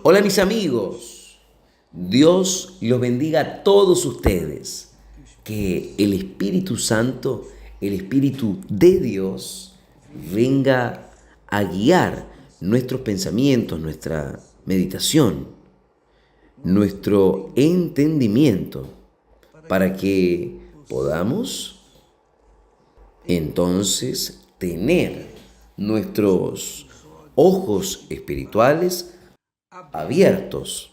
Hola mis amigos, Dios los bendiga a todos ustedes. Que el Espíritu Santo, el Espíritu de Dios, venga a guiar nuestros pensamientos, nuestra meditación, nuestro entendimiento, para que podamos entonces tener nuestros ojos espirituales abiertos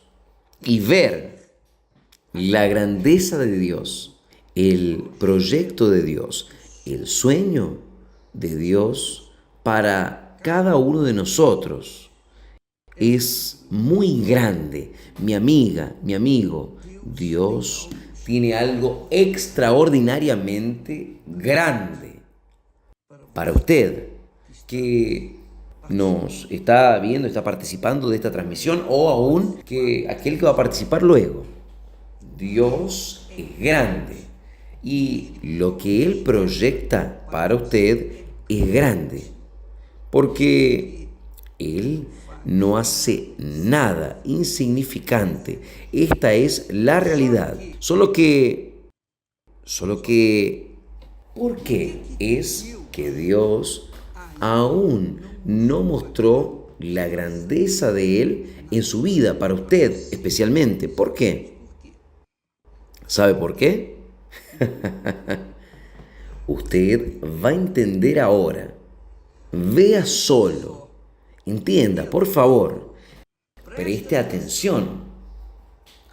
y ver la grandeza de Dios, el proyecto de Dios, el sueño de Dios para cada uno de nosotros. Es muy grande, mi amiga, mi amigo. Dios tiene algo extraordinariamente grande para usted que nos está viendo, está participando de esta transmisión o aún que aquel que va a participar luego. Dios es grande y lo que Él proyecta para usted es grande porque Él no hace nada insignificante. Esta es la realidad. Solo que, ¿por qué es que Dios aún no mostró la grandeza de Él en su vida, para usted especialmente? ¿Por qué? ¿Sabe por qué? Usted va a entender ahora. Vea solo. Entienda, por favor. Preste atención.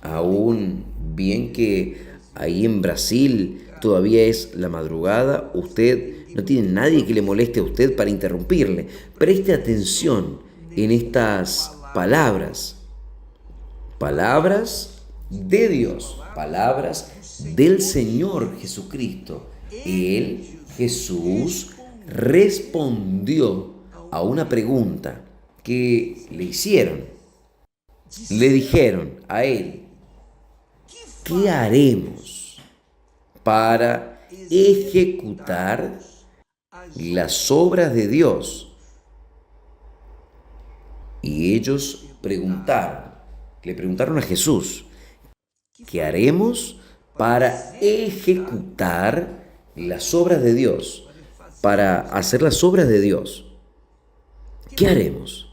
Aún bien que ahí en Brasil todavía es la madrugada, usted no tiene nadie que le moleste a usted para interrumpirle. Preste atención en estas palabras. Palabras de Dios, palabras del Señor Jesucristo. Él, Jesús, respondió a una pregunta que le hicieron. Le dijeron a él: ¿qué haremos para ejecutar las obras de Dios? Y ellos le preguntaron a Jesús: ¿qué haremos para ejecutar las obras de Dios? Para hacer las obras de Dios. ¿Qué haremos?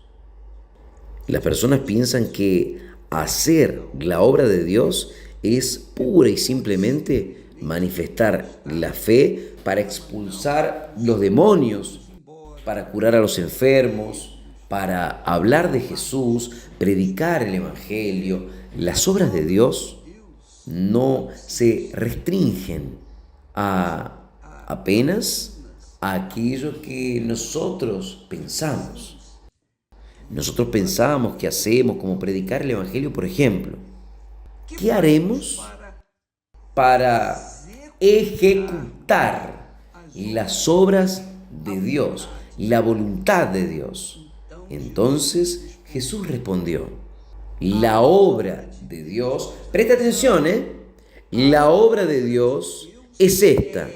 Las personas piensan que hacer la obra de Dios es pura y simplemente manifestar la fe para expulsar los demonios, para curar a los enfermos, para hablar de Jesús, predicar el Evangelio. Las obras de Dios no se restringen a apenas a aquello que nosotros pensamos. Nosotros pensamos que hacemos, como predicar el Evangelio, por ejemplo. ¿Qué haremos para ejecutar las obras de Dios, la voluntad de Dios? Entonces Jesús respondió: la obra de Dios, presta atención, la obra de Dios es esta.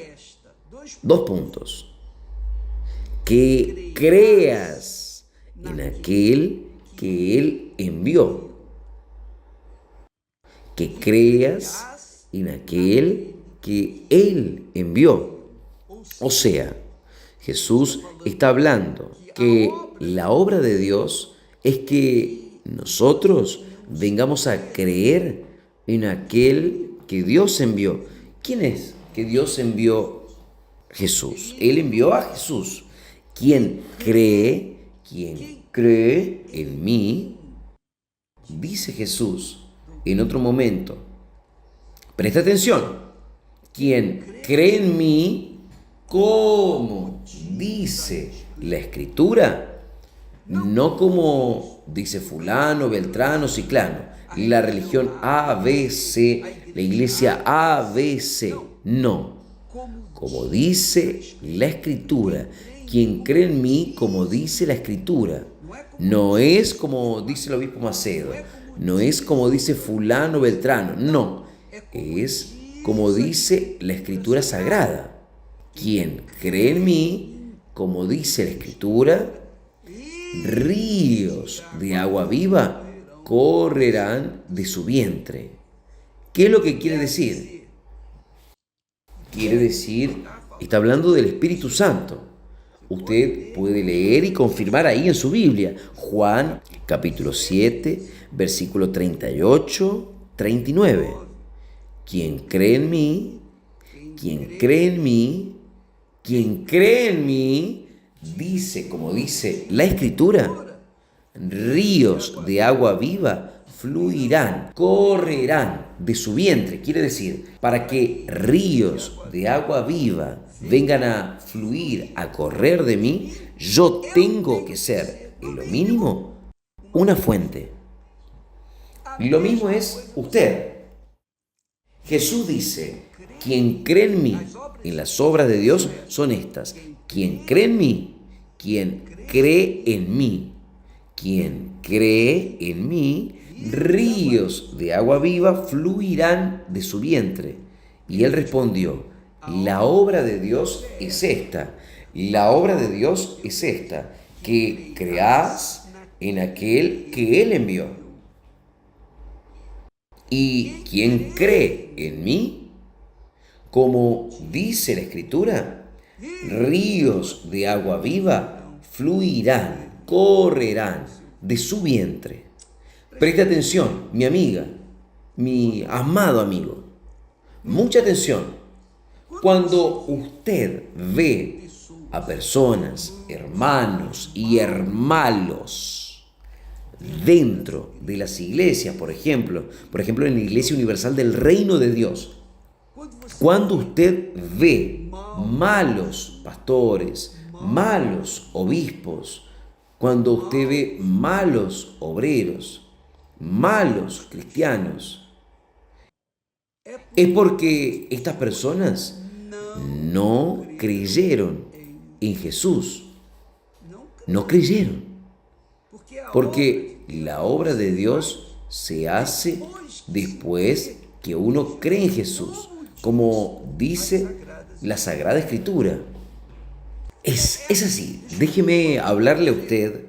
2 puntos. Que creas en aquel que Él envió. Que creas en aquel que Él envió. O sea, Jesús está hablando que la obra de Dios es que nosotros vengamos a creer en aquel que Dios envió. ¿Quién es que Dios envió? Jesús. Él envió a Jesús. Quien cree en mí, dice Jesús en otro momento. Presta atención. Quien cree en mí, como dice la Escritura, no como dice fulano, beltrano, ciclano, la religión ABC, la iglesia ABC, no. Como dice la Escritura, quien cree en mí, como dice la Escritura, no es como dice el obispo Macedo, no es como dice fulano, beltrano, no, es como dice la Escritura Sagrada. Quien cree en mí, como dice la Escritura, ríos de agua viva correrán de su vientre. ¿Qué es lo que quiere decir? Quiere decir, está hablando del Espíritu Santo. Usted puede leer y confirmar ahí en su Biblia. Juan capítulo 7, versículo 38, 39. Quien cree en mí, quien cree en mí, quien cree en mí, dice, como dice la Escritura, ríos de agua viva fluirán, correrán de su vientre. Quiere decir, para que ríos de agua viva vengan a fluir, a correr de mí, yo tengo que ser, en lo mínimo, una fuente. Lo mismo es usted. Jesús dice, quien cree en mí, en las obras de Dios son estas. Quien cree en mí, quien cree en mí, quien cree en mí, ríos de agua viva fluirán de su vientre. Y él respondió, la obra de Dios es esta, la obra de Dios es esta, que creás en aquel que él envió. Y quien cree en mí, como dice la Escritura, ríos de agua viva fluirán, correrán de su vientre. Preste atención, mi amiga, mi amado amigo. Mucha atención. Cuando usted ve a personas, hermanos y hermanos, dentro de las iglesias, por ejemplo en la Iglesia Universal del Reino de Dios, cuando usted ve malos pastores, malos obispos, cuando usted ve malos obreros, malos cristianos, es porque estas personas no creyeron en Jesús, no creyeron. Porque la obra de Dios se hace después que uno cree en Jesús, como dice la Sagrada Escritura. Es así. Déjeme hablarle a usted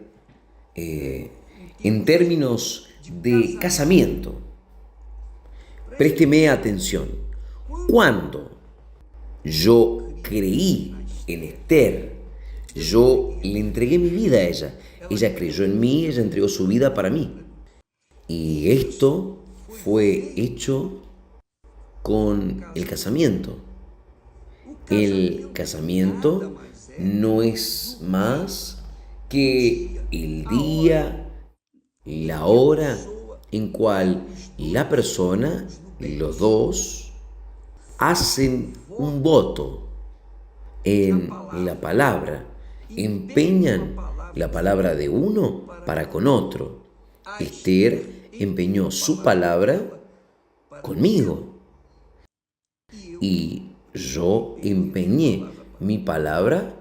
en términos de casamiento. Présteme atención. Cuando yo creí en Esther, yo le entregué mi vida a ella. Ella creyó en mí, ella entregó su vida para mí. Y esto fue hecho con el casamiento. El casamiento no es más que el día, la hora en cual la persona, los dos, hacen un voto en la palabra, empeñan la palabra de uno para con otro. Esther empeñó su palabra conmigo y yo empeñé mi palabra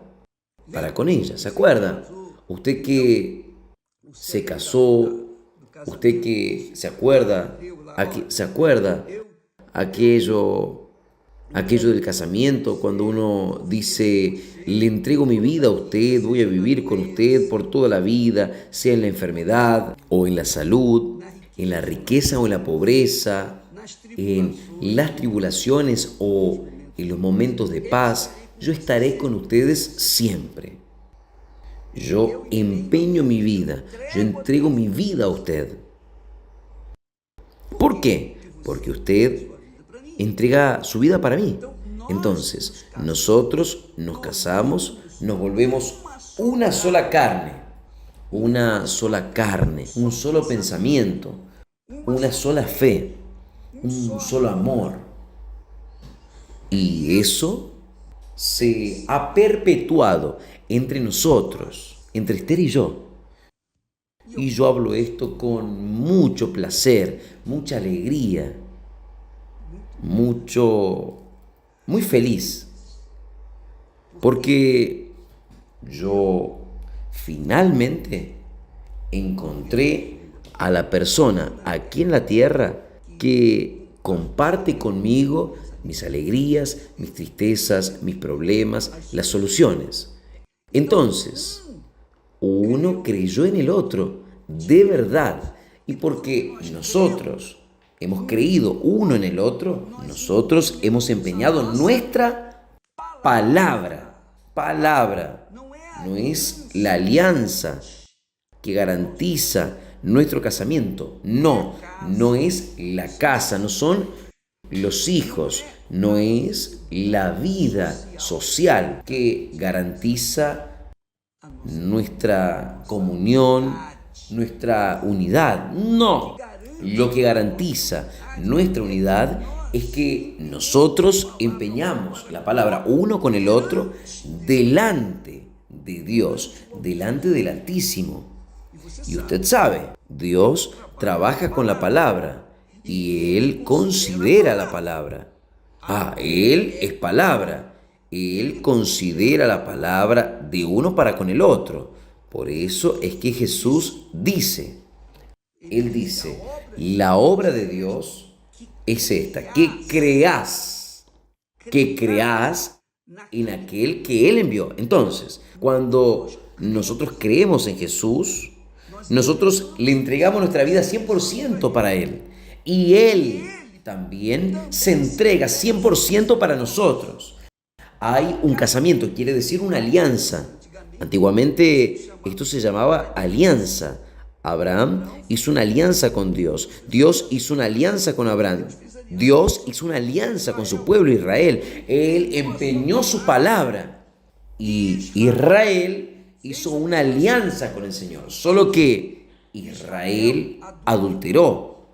para con ella. ¿Se acuerda? Usted que se casó, usted que se acuerda aquello del casamiento, cuando uno dice, le entrego mi vida a usted, voy a vivir con usted por toda la vida, sea en la enfermedad o en la salud, en la riqueza o en la pobreza, en las tribulaciones o en los momentos de paz, yo estaré con ustedes siempre. Yo empeño mi vida, yo entrego mi vida a usted. ¿Por qué? Porque usted entrega su vida para mí. Entonces, nosotros nos casamos, nos volvemos una sola carne, un solo pensamiento, una sola fe, un solo amor. Y eso se ha perpetuado entre nosotros, entre Esther y yo. Y yo hablo esto con mucho placer, mucha alegría, muy feliz, porque yo finalmente encontré a la persona aquí en la tierra que comparte conmigo mis alegrías, mis tristezas, mis problemas, las soluciones. Entonces, uno creyó en el otro, de verdad, Y porque nosotros hemos creído uno en el otro, nosotros hemos empeñado nuestra palabra. No es la alianza que garantiza nuestro casamiento. No es la casa, no son los hijos, no es la vida social que garantiza nuestra comunión, nuestra unidad. No, lo que garantiza nuestra unidad es que nosotros empeñamos la palabra uno con el otro delante de Dios, delante del Altísimo. Y usted sabe, Dios trabaja con la palabra y Él considera la palabra. Él es palabra. Él considera la palabra de uno para con el otro. Por eso es que Jesús dice, Él dice, la obra de Dios es esta, que creas en aquel que Él envió. Entonces, cuando nosotros creemos en Jesús, nosotros le entregamos nuestra vida 100% para Él. Y Él también se entrega 100% para nosotros. Hay un casamiento, quiere decir una alianza. Antiguamente esto se llamaba alianza. Abraham hizo una alianza con Dios. Dios hizo una alianza con Abraham. Dios hizo una alianza con su pueblo Israel. Él empeñó su palabra. Y Israel hizo una alianza con el Señor. Solo que Israel adulteró.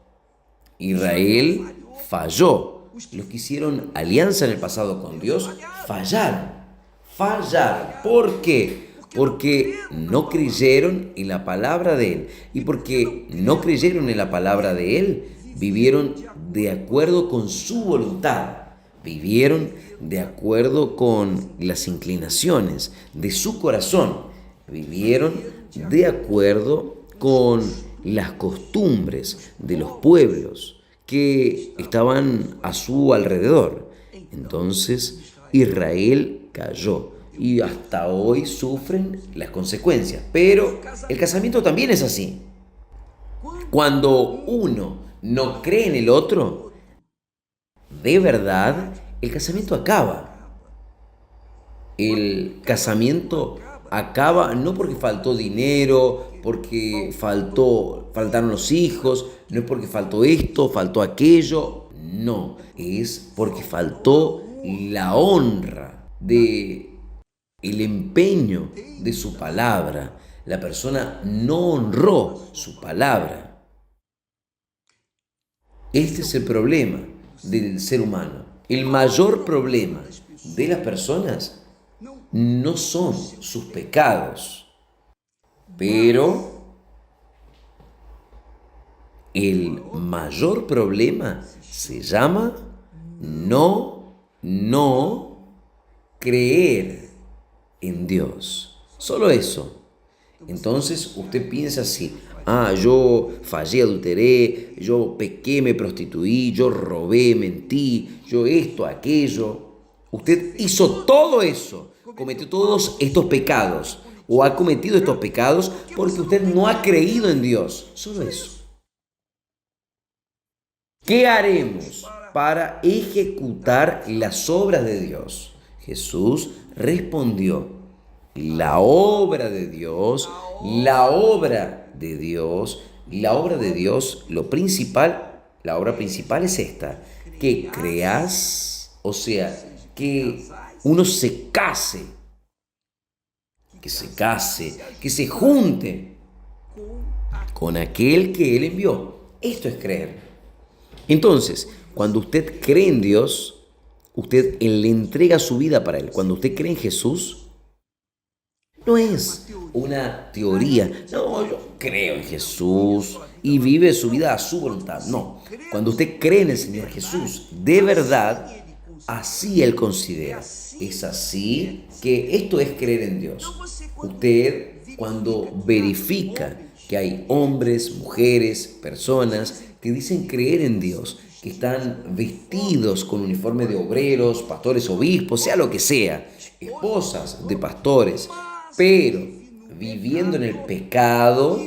Israel falló. Los que hicieron alianza en el pasado con Dios fallaron. ¿Por qué? Porque no creyeron en la palabra de Él. Y porque no creyeron en la palabra de Él, vivieron de acuerdo con su voluntad. Vivieron de acuerdo con las inclinaciones de su corazón. Vivieron de acuerdo con las costumbres de los pueblos que estaban a su alrededor. Entonces Israel cayó y hasta hoy sufren las consecuencias. Pero el casamiento también es así. Cuando uno no cree en el otro, de verdad, el casamiento acaba. El casamiento acaba no porque faltó dinero, porque faltaron los hijos, no es porque faltó esto, faltó aquello. No, es porque faltó la honra de el empeño de su palabra. La persona no honró su palabra. Este es el problema del ser humano. El mayor problema de las personas no son sus pecados, pero el mayor problema se llama no creer en Dios. Solo eso. Entonces usted piensa así: yo fallé, adulteré, yo pequé, me prostituí, yo robé, mentí, yo esto, aquello. Usted hizo todo eso, cometió todos estos pecados, o ha cometido estos pecados porque usted no ha creído en Dios. Solo eso. ¿Qué haremos para ejecutar las obras de Dios? Jesús respondió: la obra de Dios, la obra de Dios, la obra principal es esta: que creas, o sea, que uno se case, que se junte con aquel que Él envió. Esto es creer. Entonces, cuando usted cree en Dios, usted le entrega su vida para Él. Cuando usted cree en Jesús, no es una teoría. No, yo creo en Jesús y vive su vida a su voluntad. No, cuando usted cree en el Señor Jesús, de verdad, así Él considera. Es así que esto es creer en Dios. Usted, cuando verifica que hay hombres, mujeres, personas que dicen creer en Dios, que están vestidos con uniforme de obreros, pastores, obispos, sea lo que sea, esposas de pastores, pero viviendo en el pecado,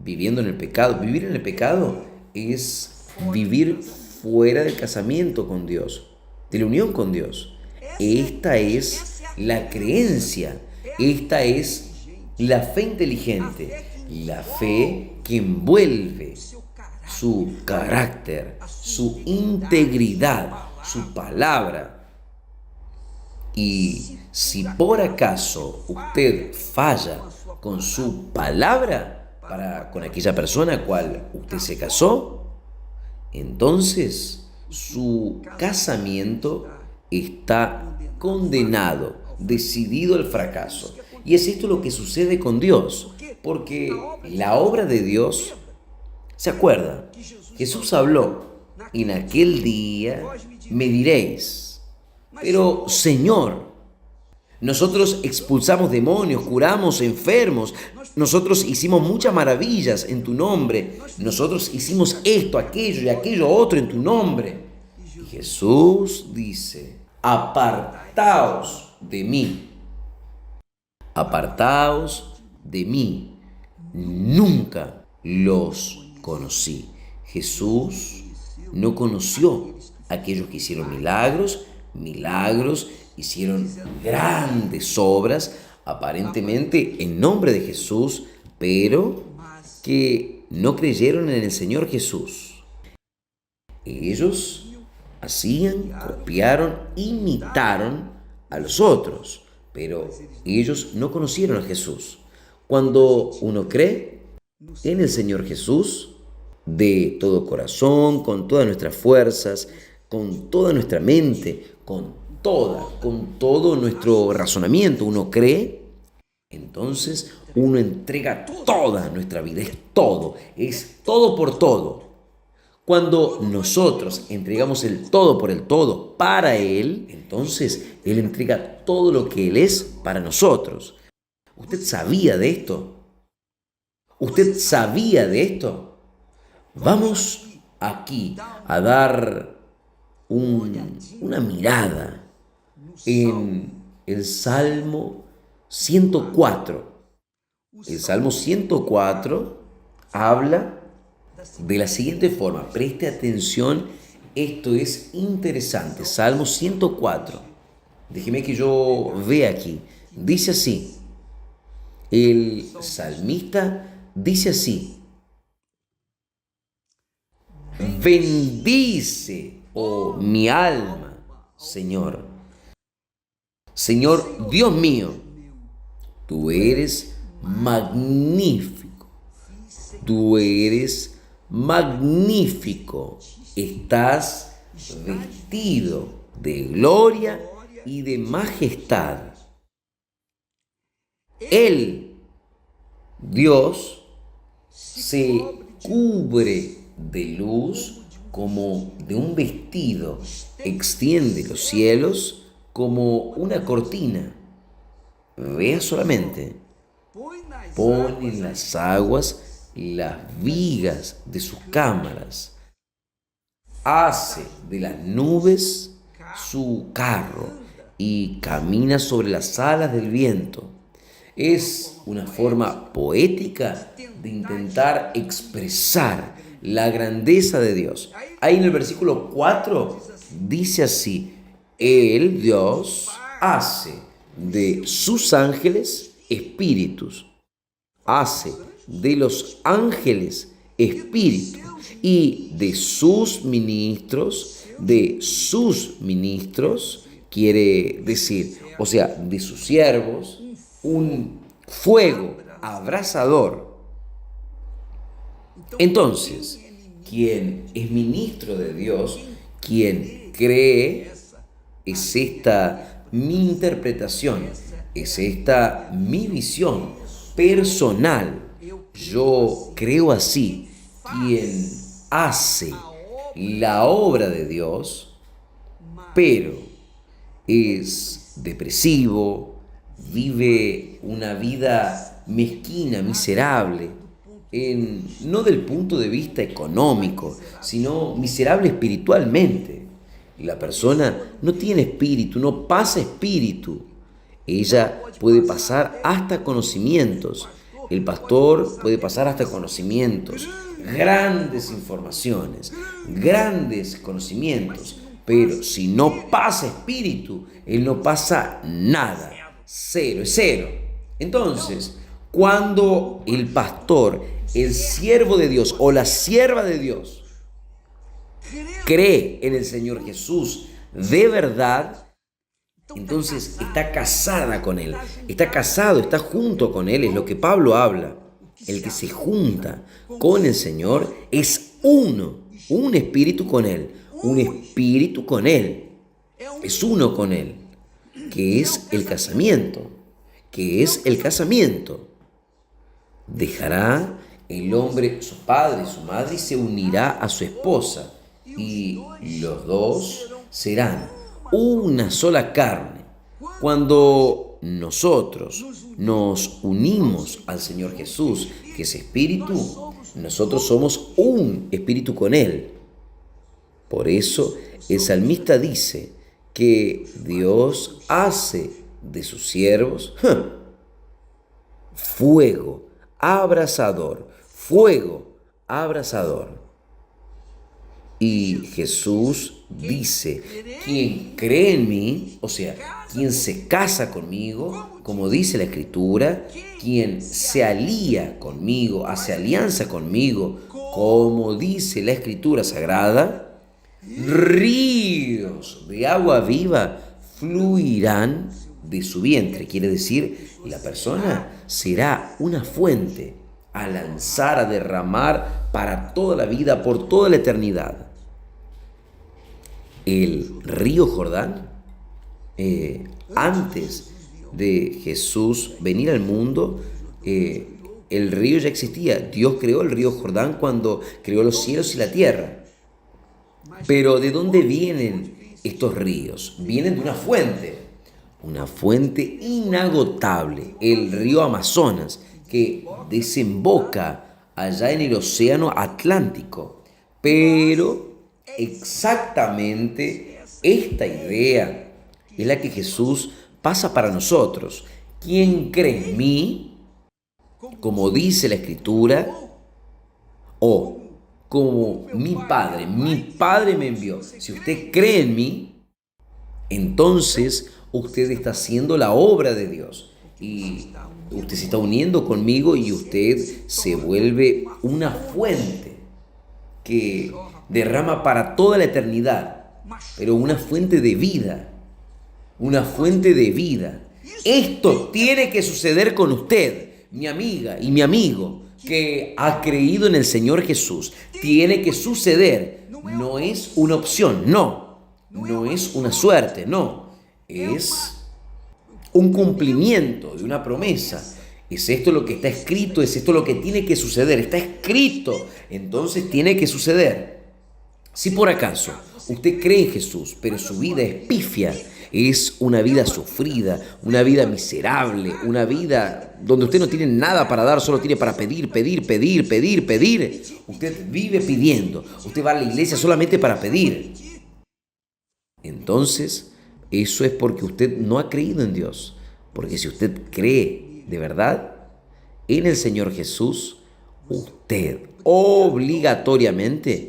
viviendo en el pecado. Vivir en el pecado es vivir fuera del casamiento con Dios, de la unión con Dios. Esta es la creencia, esta es la fe inteligente, la fe que envuelve su carácter, su integridad, su palabra. Y si por acaso usted falla con su palabra con aquella persona a la cual usted se casó, entonces su casamiento está condenado, decidido al fracaso. Y es esto lo que sucede con Dios, porque la obra de Dios, ¿se acuerda? Jesús habló, en aquel día me diréis, pero Señor, nosotros expulsamos demonios, curamos enfermos, nosotros hicimos muchas maravillas en tu nombre, nosotros hicimos esto, aquello y aquello otro en tu nombre. Y Jesús dice, apartaos de mí, apartaos de mí, nunca los conocí. Jesús no conoció a aquellos que hicieron milagros, hicieron grandes obras, aparentemente en nombre de Jesús, pero que no creyeron en el Señor Jesús. Ellos hacían, copiaron, imitaron a los otros, pero ellos no conocieron a Jesús. Cuando uno cree en el Señor Jesús, de todo corazón, con todas nuestras fuerzas, con toda nuestra mente, con todo nuestro razonamiento, uno cree, entonces uno entrega toda nuestra vida, es todo por todo. Cuando nosotros entregamos el todo por el todo para Él, entonces Él entrega todo lo que Él es para nosotros. ¿Usted sabía de esto? ¿Usted sabía de esto? Vamos aquí a dar una mirada en el Salmo 104. El Salmo 104 habla de la siguiente forma. Preste atención, esto es interesante. Salmo 104. Déjeme que yo vea aquí. Dice así. El salmista dice así. Bendice, oh mi alma, Señor. Señor Dios mío, tú eres magnífico. Tú eres magnífico. Estás vestido de gloria y de majestad. Él, Dios, se cubre de luz como de un vestido, extiende los cielos como una cortina. Vea solamente, pone en las aguas las vigas de sus cámaras, hace de las nubes su carro y camina sobre las alas del viento. Es una forma poética de intentar expresar la grandeza de Dios. Ahí en el versículo 4 dice así: Él, Dios, hace de sus ángeles espíritus, hace de los ángeles espíritus y de sus ministros, quiere decir, o sea, de sus siervos, un fuego abrasador. Entonces, quien es ministro de Dios, quien cree, es esta mi interpretación, es esta mi visión personal. Yo creo así. Quien hace la obra de Dios, pero es depresivo, vive una vida mezquina, miserable, no del punto de vista económico, sino miserable espiritualmente. La persona no tiene espíritu, no pasa espíritu. Ella puede pasar hasta conocimientos. el pastor puede pasar hasta conocimientos, grandes informaciones, grandes conocimientos, pero si no pasa espíritu, él no pasa nada. Cero, es cero. Entonces, cuando el pastor, el siervo de Dios o la sierva de Dios cree en el Señor Jesús de verdad, entonces está casada con Él, está casado, está junto con Él, es lo que Pablo habla. El que se junta con el Señor es uno, un espíritu con Él, un espíritu con Él, es uno con Él, que es el casamiento, que es el casamiento. Dejará el hombre su padre y su madre y se unirá a su esposa, y los dos serán una sola carne. Cuando nosotros nos unimos al Señor Jesús, que es espíritu, nosotros somos un espíritu con Él. Por eso el salmista dice que Dios hace de sus siervos fuego abrasador, fuego abrasador. Y Jesús dice, quien cree en mí, o sea, quien se casa conmigo, como dice la Escritura, quien se alía conmigo, hace alianza conmigo, como dice la Escritura Sagrada, ríos de agua viva fluirán de su vientre. Quiere decir, la persona será una fuente a lanzar, a derramar para toda la vida, por toda la eternidad. El río Jordán, antes de Jesús venir al mundo, el río ya existía. Dios creó el río Jordán cuando creó los cielos y la tierra. Pero ¿de dónde vienen estos ríos? Vienen de una fuente inagotable, el río Amazonas, que desemboca allá en el océano Atlántico. Pero exactamente esta idea es la que Jesús pasa para nosotros. Quien cree en mí, como dice la Escritura, o como mi Padre me envió. Si usted cree en mí, entonces usted está haciendo la obra de Dios. Y usted se está uniendo conmigo y usted se vuelve una fuente que derrama para toda la eternidad, pero una fuente de vida, una fuente de vida. Esto tiene que suceder con usted, mi amiga y mi amigo, que ha creído en el Señor Jesús. Tiene que suceder, no es una opción, no es una suerte, no, es un cumplimiento de una promesa. ¿Es esto lo que está escrito? ¿Es esto lo que tiene que suceder? Está escrito, entonces tiene que suceder. Si por acaso usted cree en Jesús, pero su vida es pifia, es una vida sufrida, una vida miserable, una vida donde usted no tiene nada para dar, solo tiene para pedir. Usted vive pidiendo, usted va a la iglesia solamente para pedir. Entonces, eso es porque usted no ha creído en Dios. Porque si usted cree de verdad en el Señor Jesús, usted obligatoriamente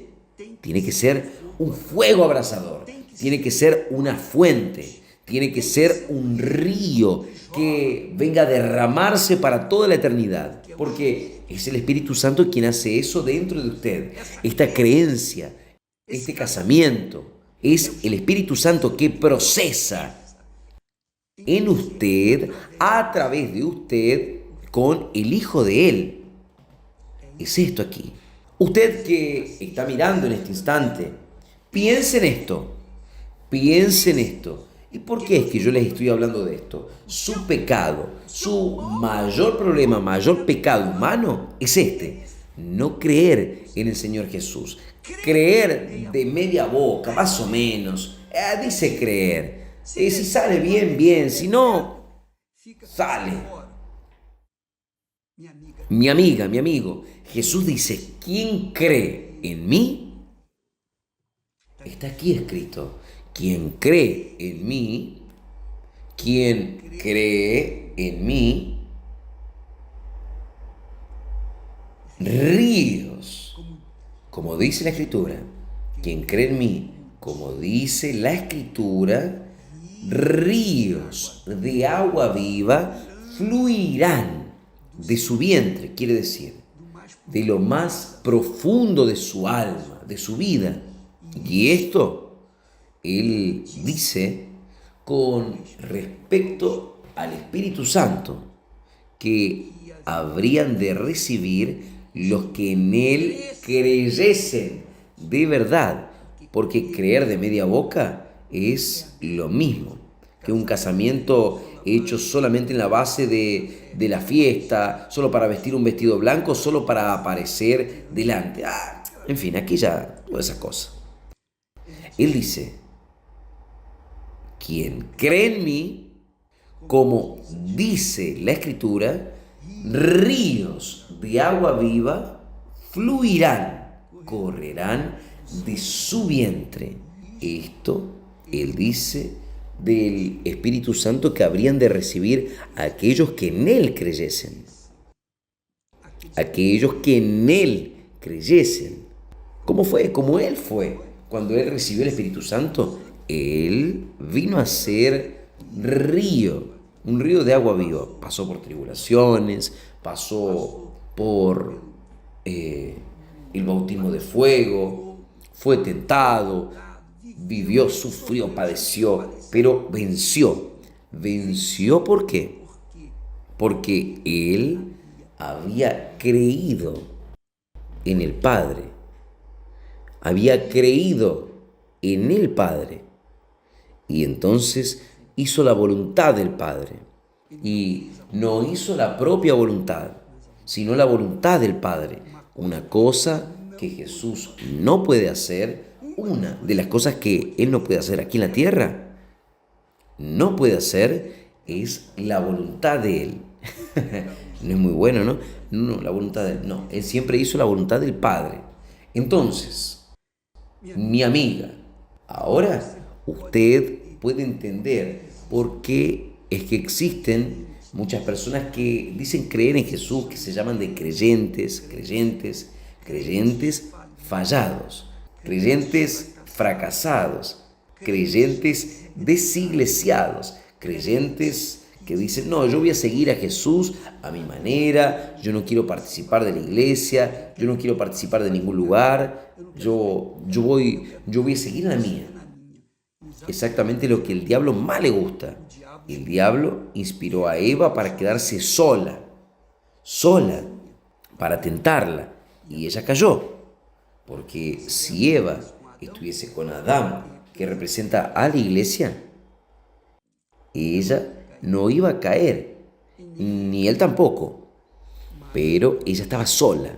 tiene que ser un fuego abrasador, tiene que ser una fuente, tiene que ser un río que venga a derramarse para toda la eternidad, porque es el Espíritu Santo quien hace eso dentro de usted. Esta creencia, este casamiento, es el Espíritu Santo que procesa en usted, a través de usted, con el Hijo de Él. Es esto aquí. Usted que está mirando en este instante, piense en esto. ¿Y por qué es que yo les estoy hablando de esto? Su pecado, su mayor problema, mayor pecado humano es este: no creer en el Señor Jesús. Creer de media boca, más o menos. Dice creer. Si sale bien, bien. Si no, sale. Mi amiga, mi amigo, Jesús dice, ¿quién cree en mí? Está aquí escrito. Quien cree en mí, ríos, como dice la Escritura. Quien cree en mí, como dice la Escritura, ríos de agua viva fluirán de su vientre, quiere decir, de lo más profundo de su alma, de su vida. Y esto, él dice con respecto al Espíritu Santo, que habrían de recibir los que en él creyesen de verdad, porque creer de media boca es lo mismo que un casamiento hecho solamente en la base de la fiesta, solo para vestir un vestido blanco, solo para aparecer delante. En fin, aquí ya todas esas cosas. Él dice, quien cree en mí, como dice la Escritura, ríos de agua viva fluirán, correrán de su vientre. Esto, él dice, del Espíritu Santo que habrían de recibir aquellos que en él creyesen. Aquellos que en él creyesen. ¿Cómo fue? Como él fue. Cuando él recibió el Espíritu Santo, él vino a ser río, un río de agua viva. Pasó por tribulaciones, pasó por el bautismo de fuego, fue tentado, vivió, sufrió, padeció, pero venció. ¿Venció por qué? Porque él había creído en el Padre, había creído en el Padre, y entonces hizo la voluntad del Padre, y no hizo la propia voluntad, sino la voluntad del Padre, una cosa que Jesús no puede hacer, una de las cosas que Él no puede hacer aquí en la tierra, no puede hacer, es la voluntad de Él. No es muy bueno, ¿no? No, la voluntad de Él, no, Él siempre hizo la voluntad del Padre. Entonces, mi amiga, ahora usted puede entender por qué es que existen muchas personas que dicen creer en Jesús, que se llaman de creyentes fallados, creyentes fracasados, creyentes desiglesiados, creyentes que dicen, no, yo voy a seguir a Jesús a mi manera, yo no quiero participar de la iglesia, yo no quiero participar de ningún lugar, yo voy a seguir la mía. Exactamente lo que el diablo más le gusta. El diablo inspiró a Eva para quedarse sola, para tentarla, y ella cayó. Porque si Eva estuviese con Adán, que representa a la iglesia, ella no iba a caer, ni él tampoco, pero ella estaba sola.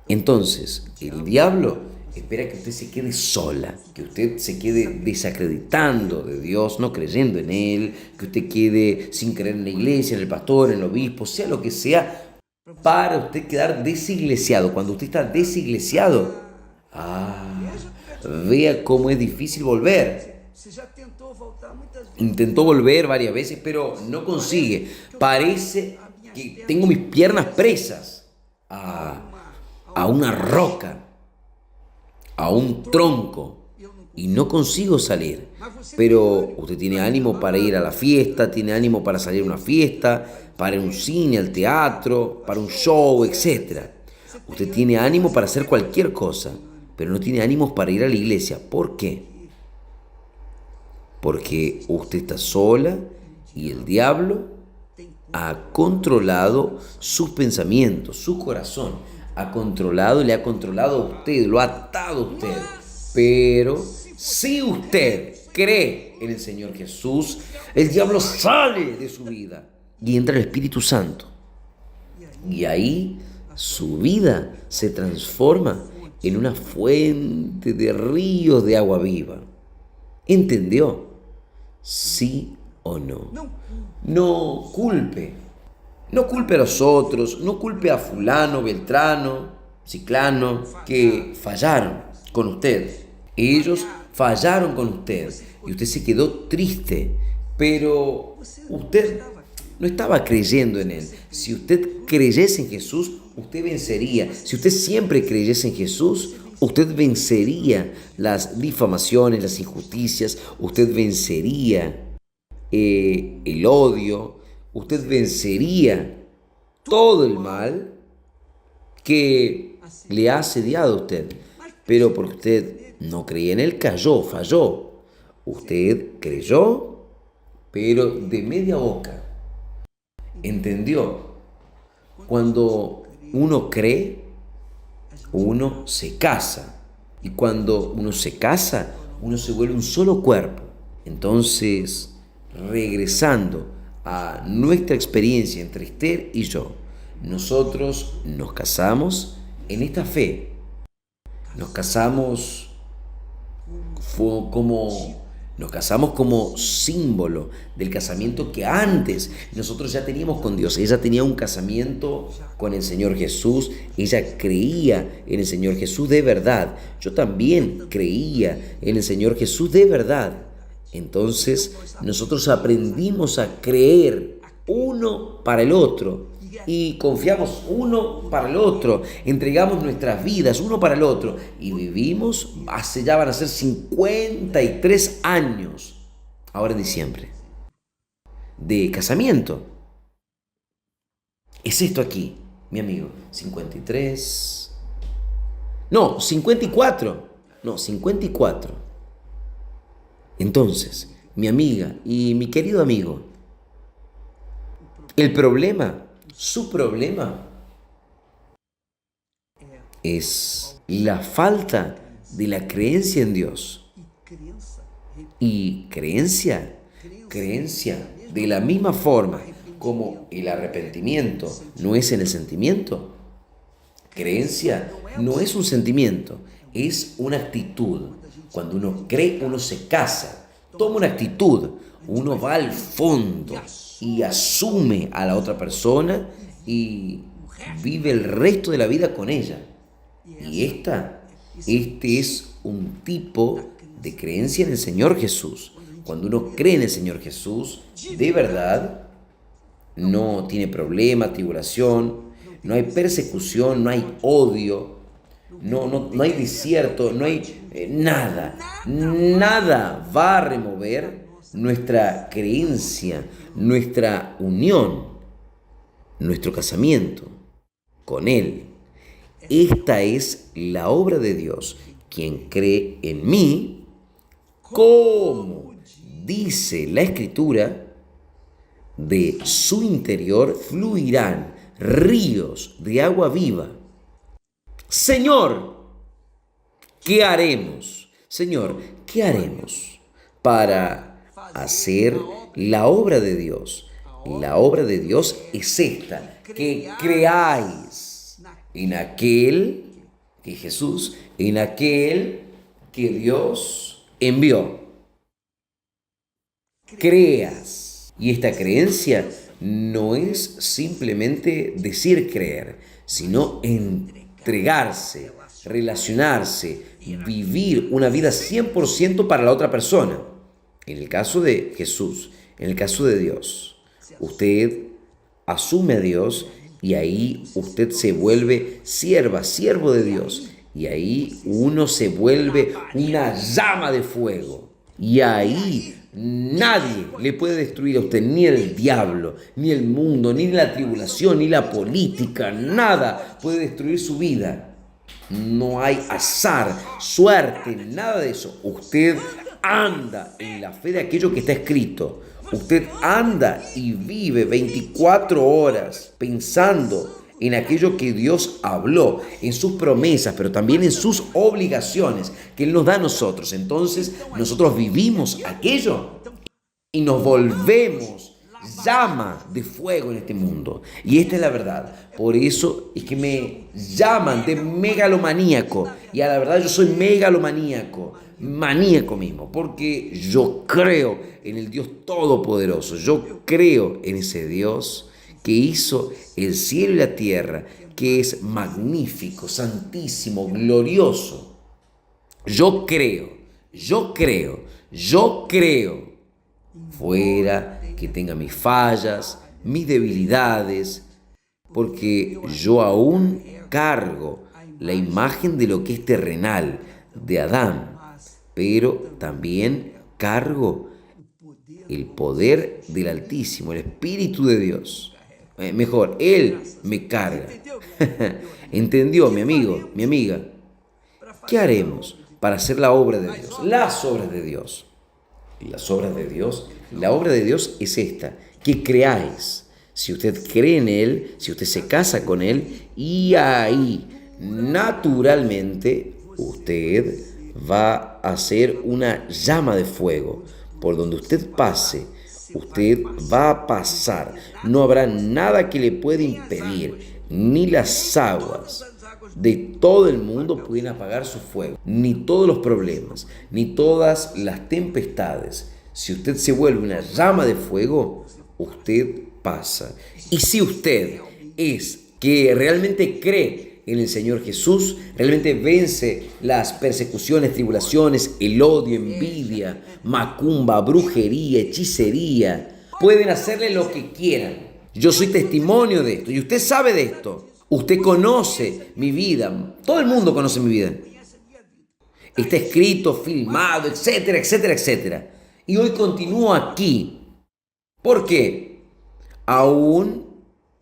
Entonces, el diablo espera que usted se quede sola, que usted se quede desacreditando de Dios, no creyendo en Él, que usted quede sin creer en la iglesia, en el pastor, en el obispo, sea lo que sea, para usted quedar desiglesiado. Cuando usted está desiglesiado, vea cómo es difícil volver. Intentó volver varias veces, pero no consigue. Parece que tengo mis piernas presas a una roca, a un tronco, y no consigo salir. Pero usted tiene ánimo para ir a la fiesta, tiene ánimo para salir a una fiesta, para ir a un cine, al teatro, para un show, etc. Usted tiene ánimo para hacer cualquier cosa, pero no tiene ánimos para ir a la iglesia. ¿Por qué? Porque usted está sola y el diablo ha controlado sus pensamientos, su corazón. Le ha controlado a usted, lo ha atado a usted. Pero si usted cree en el Señor Jesús, el diablo sale de su vida y entra el Espíritu Santo. Y ahí su vida se transforma en una fuente de ríos de agua viva. ¿Entendió? ¿Sí o no? No culpe. No culpe a los otros, no culpe a fulano, beltrano, ciclano, que fallaron con usted. Ellos fallaron con usted y usted se quedó triste, pero usted no estaba creyendo en Él. Si usted creyese en Jesús, usted vencería. Si usted siempre creyese en Jesús, usted vencería las difamaciones, las injusticias, usted vencería el odio, usted vencería todo el mal que le ha asediado a usted. Pero porque usted no creía en Él, cayó, falló. Usted creyó, pero de media boca. Entendió. Cuando uno cree, uno se casa. Y cuando uno se casa, uno se vuelve un solo cuerpo. Entonces, regresando a nuestra experiencia entre Esther y yo, nosotros nos casamos en esta fe. Nos casamos como símbolo del casamiento que antes nosotros ya teníamos con Dios. Ella tenía un casamiento con el Señor Jesús, ella creía en el Señor Jesús de verdad. Yo también creía en el Señor Jesús de verdad. Entonces nosotros aprendimos a creer uno para el otro. Y confiamos uno para el otro, entregamos nuestras vidas uno para el otro y vivimos, ya van a ser 53 años, ahora en diciembre, de casamiento. Es esto aquí, mi amigo, 53, no, 54, no, 54. Entonces, mi amiga y mi querido amigo, el problema, su problema es la falta de la creencia en Dios. Y creencia de la misma forma como el arrepentimiento no es en el sentimiento. Creencia no es un sentimiento, es una actitud. Cuando uno cree, uno se casa, toma una actitud, uno va al fondo y asume a la otra persona y vive el resto de la vida con ella. Y este es un tipo de creencia en el Señor Jesús. Cuando uno cree en el Señor Jesús, de verdad, no tiene problema, tribulación, no hay persecución, no hay odio, no hay desierto, no hay nada. Nada va a remover nuestra creencia, nuestra unión, nuestro casamiento con Él. Esta es la obra de Dios. Quien cree en mí, como dice la Escritura, de su interior fluirán ríos de agua viva. Señor, ¿qué haremos? Señor, ¿qué haremos para hacer la obra de Dios? La obra de Dios es esta, que creáis en aquel que Jesús, en aquel que Dios envió. Creas. Y esta creencia no es simplemente decir creer, sino entregarse, relacionarse, vivir una vida 100% para la otra persona. En el caso de Jesús, en el caso de Dios, usted asume a Dios y ahí usted se vuelve siervo de Dios. Y ahí uno se vuelve una llama de fuego. Y ahí nadie le puede destruir a usted, ni el diablo, ni el mundo, ni la tribulación, ni la política, nada puede destruir su vida. No hay azar, suerte, nada de eso. Usted anda en la fe de aquello que está escrito. Usted anda y vive 24 horas pensando en aquello que Dios habló, en sus promesas, pero también en sus obligaciones que Él nos da a nosotros. Entonces nosotros vivimos aquello y nos volvemos llama de fuego en este mundo. Y esta es la verdad. Por eso es que me llaman de megalomaníaco. Y a la verdad yo soy megalomaníaco, maníaco mismo, porque yo creo en el Dios Todopoderoso. Yo creo en ese Dios que hizo el cielo y la tierra, que es magnífico, santísimo, glorioso. Yo creo. Fuera que tenga mis fallas, mis debilidades, porque yo aún cargo la imagen de lo que es terrenal, de Adán, pero también cargo el poder del Altísimo, el Espíritu de Dios. Mejor, Él me carga. ¿Entendió, mi amigo, mi amiga? ¿Qué haremos para hacer la obra de Dios? Las obras de Dios. Las obras de Dios. La obra de Dios es esta, que creáis. Si usted cree en Él, si usted se casa con Él, y ahí, naturalmente, usted va a ser una llama de fuego. Por donde usted pase, usted va a pasar. No habrá nada que le pueda impedir, ni las aguas de todo el mundo pueden apagar su fuego, ni todos los problemas, ni todas las tempestades. Si usted se vuelve una llama de fuego, usted pasa. Y si usted es que realmente cree en el Señor Jesús, realmente vence las persecuciones, tribulaciones, el odio, envidia, macumba, brujería, hechicería, pueden hacerle lo que quieran. Yo soy testimonio de esto y usted sabe de esto. Usted conoce mi vida. Todo el mundo conoce mi vida. Está escrito, filmado, etcétera, etcétera, etcétera. Y hoy continúo aquí. ¿Por qué? Aún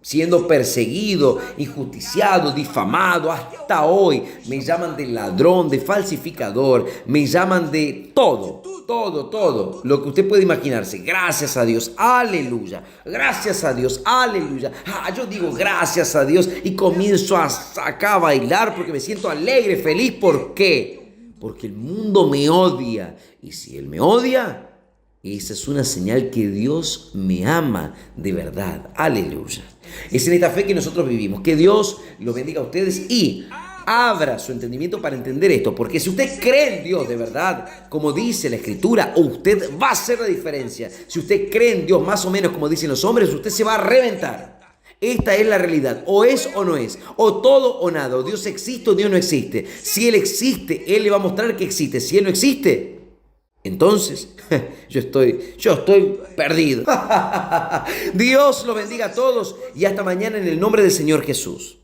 siendo perseguido, injusticiado, difamado, hasta hoy me llaman de ladrón, de falsificador, me llaman de todo, lo que usted puede imaginarse. Gracias a Dios, aleluya, gracias a Dios, aleluya. Yo digo gracias a Dios y comienzo acá a bailar porque me siento alegre, feliz. ¿Por qué? Porque el mundo me odia, y si Él me odia, esa es una señal que Dios me ama de verdad. Aleluya. Es en esta fe que nosotros vivimos. Que Dios los bendiga a ustedes y abra su entendimiento para entender esto. Porque si usted cree en Dios de verdad, como dice la Escritura, usted va a hacer la diferencia. Si usted cree en Dios más o menos como dicen los hombres, usted se va a reventar. Esta es la realidad. O es o no es. O todo o nada. O Dios existe o Dios no existe. Si Él existe, Él le va a mostrar que existe. Si Él no existe, entonces, yo estoy perdido. Dios los bendiga a todos y hasta mañana en el nombre del Señor Jesús.